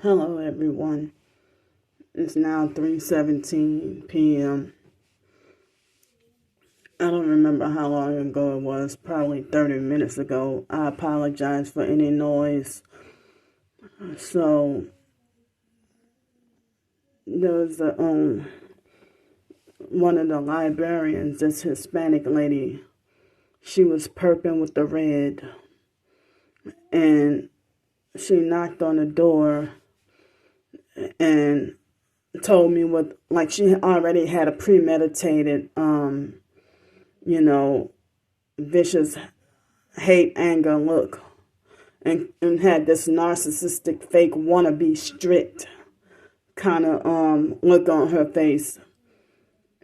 Hello everyone. It's now 3:17 p.m. I don't remember how long ago it was, probably 30 minutes ago. I apologize for any noise. So there was one of the librarians, this Hispanic lady. She was perping with the red, and she knocked on the door and told me like she already had a premeditated, vicious hate, anger look, and had this narcissistic, fake, wannabe, strict kind of look on her face.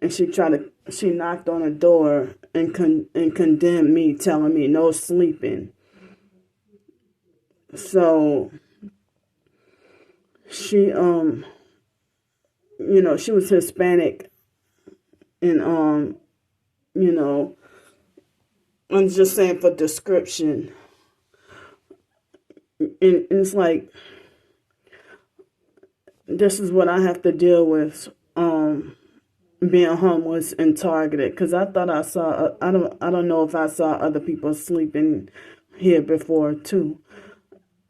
And she knocked on the door and condemned me, telling me no sleeping. So she she was Hispanic, and I'm just saying for description. And it's like, this is what I have to deal with, being homeless and targeted. Because I thought I saw, I don't know if I saw other people sleeping here before too.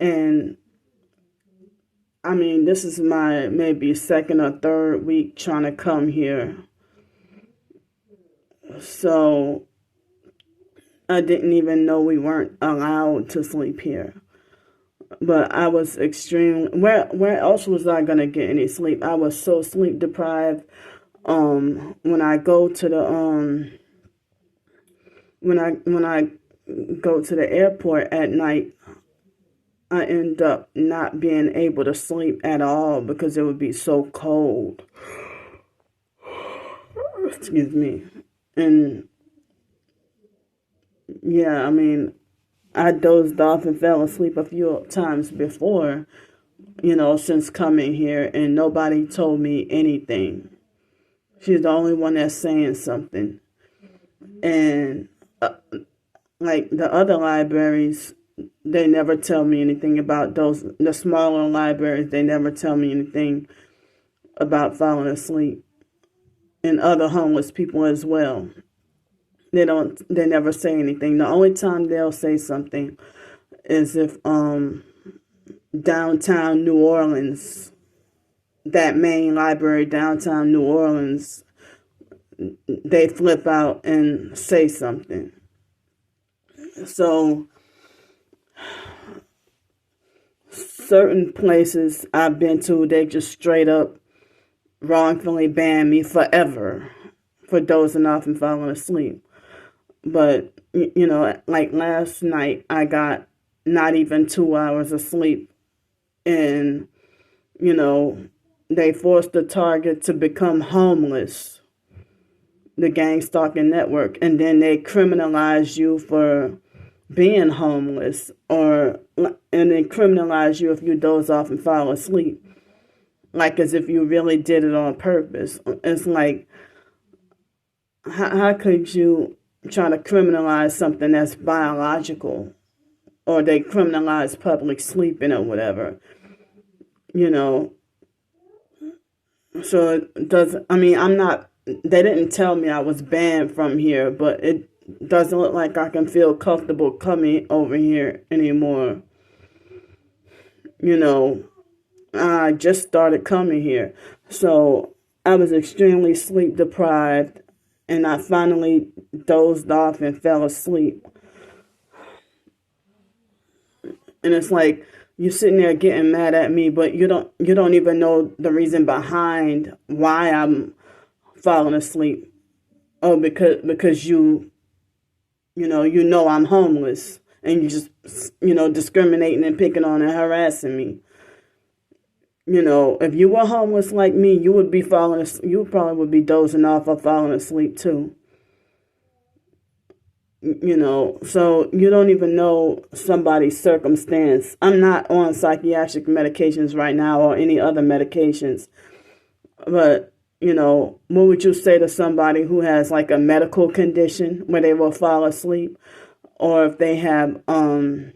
And I mean, this is my maybe second or third week trying to come here. So I didn't even know we weren't allowed to sleep here. But I was extremely, where else was I going to get any sleep? I was so sleep deprived. When I go to the, when I go to the airport at night, I end up not being able to sleep at all because it would be so cold. Excuse me. And yeah, I mean, I dozed off and fell asleep a few times before, since coming here, and nobody told me anything. She's the only one that's saying something. And like the other libraries, they never tell me anything about the smaller libraries. They never tell me anything about falling asleep. And other homeless people as well. They never say anything. The only time they'll say something is if downtown New Orleans, that main library downtown New Orleans, they flip out and say something. So certain places I've been to, they just straight up wrongfully banned me forever for dozing off and falling asleep. But, like last night, I got not even 2 hours of sleep. And, they forced the target to become homeless, the gang stalking network. And then they criminalize you for being homeless, and they criminalize you if you doze off and fall asleep. Like as if you really did it on purpose. It's like, how could you try to criminalize something that's biological, or they criminalize public sleeping or whatever, so it doesn't, I mean, they didn't tell me I was banned from here, but it doesn't look like I can feel comfortable coming over here anymore. I just started coming here, so I was extremely sleep deprived. And I finally dozed off and fell asleep. And it's like, you're sitting there getting mad at me, but you don't even know the reason behind why I'm falling asleep. Oh, because you know I'm homeless, and you just, discriminating and picking on and harassing me. If you were homeless like me, you would be you probably would be dozing off or falling asleep too. So you don't even know somebody's circumstance. I'm not on psychiatric medications right now or any other medications. But, what would you say to somebody who has like a medical condition where they will fall asleep, or if they have, or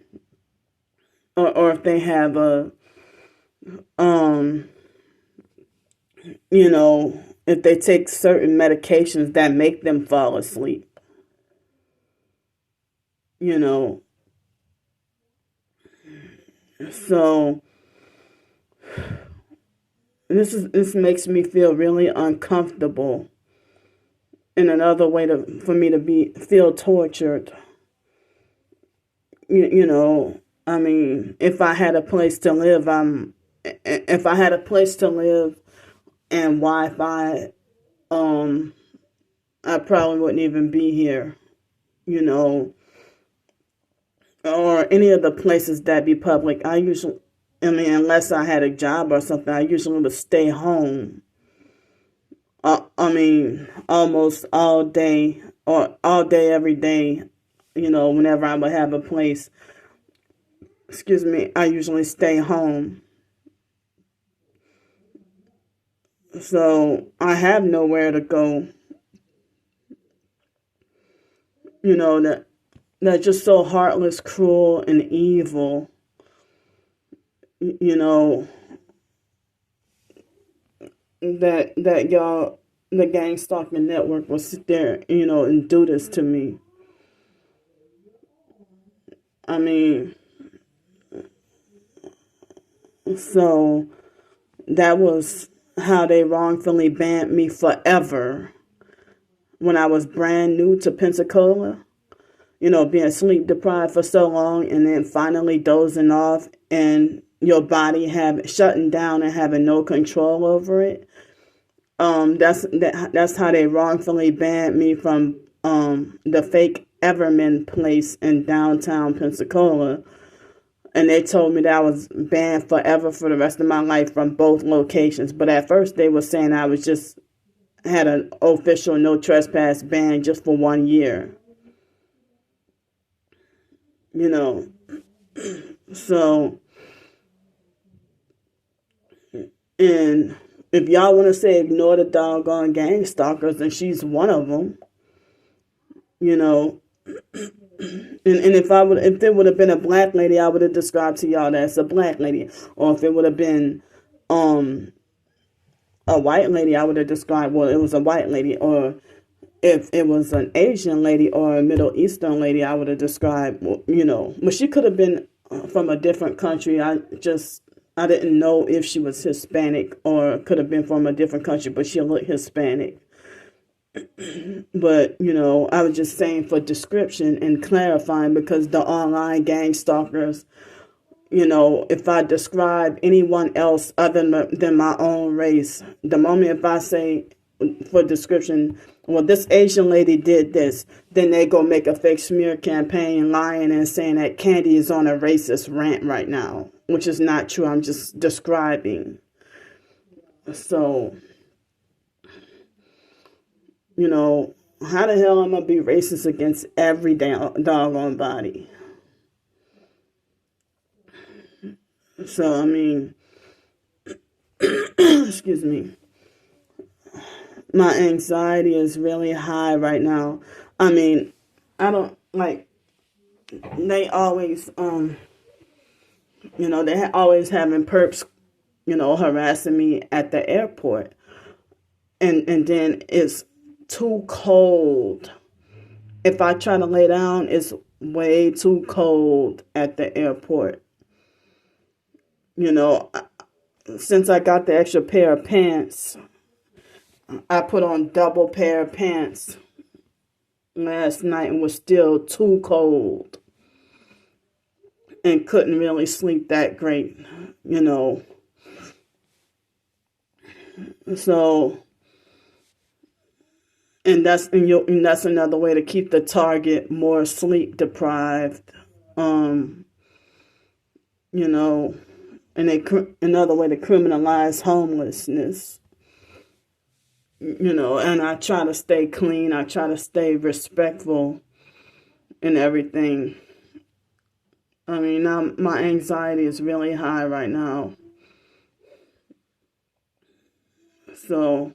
if they have a um, you know, if they take certain medications that make them fall asleep, you know. So this makes me feel really uncomfortable, and another way for me to feel tortured. You know, I mean, if I had a place to live, if I had a place to live and Wi-Fi, I probably wouldn't even be here, you know, or any of the places that be public. I mean, unless I had a job or something, I usually would stay home. I mean, almost all day or all day, every day, you know, whenever I would have a place, excuse me, I usually stay home. So I have nowhere to go, you know, that's just so heartless, cruel, and evil, you know, that y'all, the gang stalking network will sit there, you know, and do this to me. I mean, so that was how they wrongfully banned me forever when I was brand new to Pensacola. You know, being sleep deprived for so long and then finally dozing off and your body shutting down and having no control over it. That's how they wrongfully banned me from the fake Everman place in downtown Pensacola. And they told me that I was banned forever for the rest of my life from both locations. But at first they were saying I was just had an official no trespass ban just for 1 year. You know, so, and if y'all want to say ignore the doggone gang stalkers, and she's one of them, you know, and if it would have been a black lady, I would have described to y'all that it's a black lady, or if it would have been a white lady, I would have described, well, it was a white lady, or if it was an Asian lady or a Middle Eastern lady, I would have described, you know, but she could have been from a different country. I didn't know if she was Hispanic or could have been from a different country, but she looked Hispanic. But, you know, I was just saying for description and clarifying, because the online gang stalkers, you know, if I describe anyone else other than my own race, the moment if I say for description, well, this Asian lady did this, then they go make a fake smear campaign lying and saying that Candy is on a racist rant right now, which is not true. I'm just describing. So, you know, how the hell am I going to be racist against every doggone body? So, I mean, excuse me. My anxiety is really high right now. I mean, I don't like, they always, you know, they always having perps, you know, harassing me at the airport. And then it's too cold. If I try to lay down, it's way too cold at the airport. You know, since I got the extra pair of pants, I put on double pair of pants last night and was still too cold and couldn't really sleep that great, you know. So, and that's another way to keep the target more sleep deprived. You know, and another way to criminalize homelessness. You know, and I try to stay clean. I try to stay respectful and everything. I mean, now my anxiety is really high right now. So,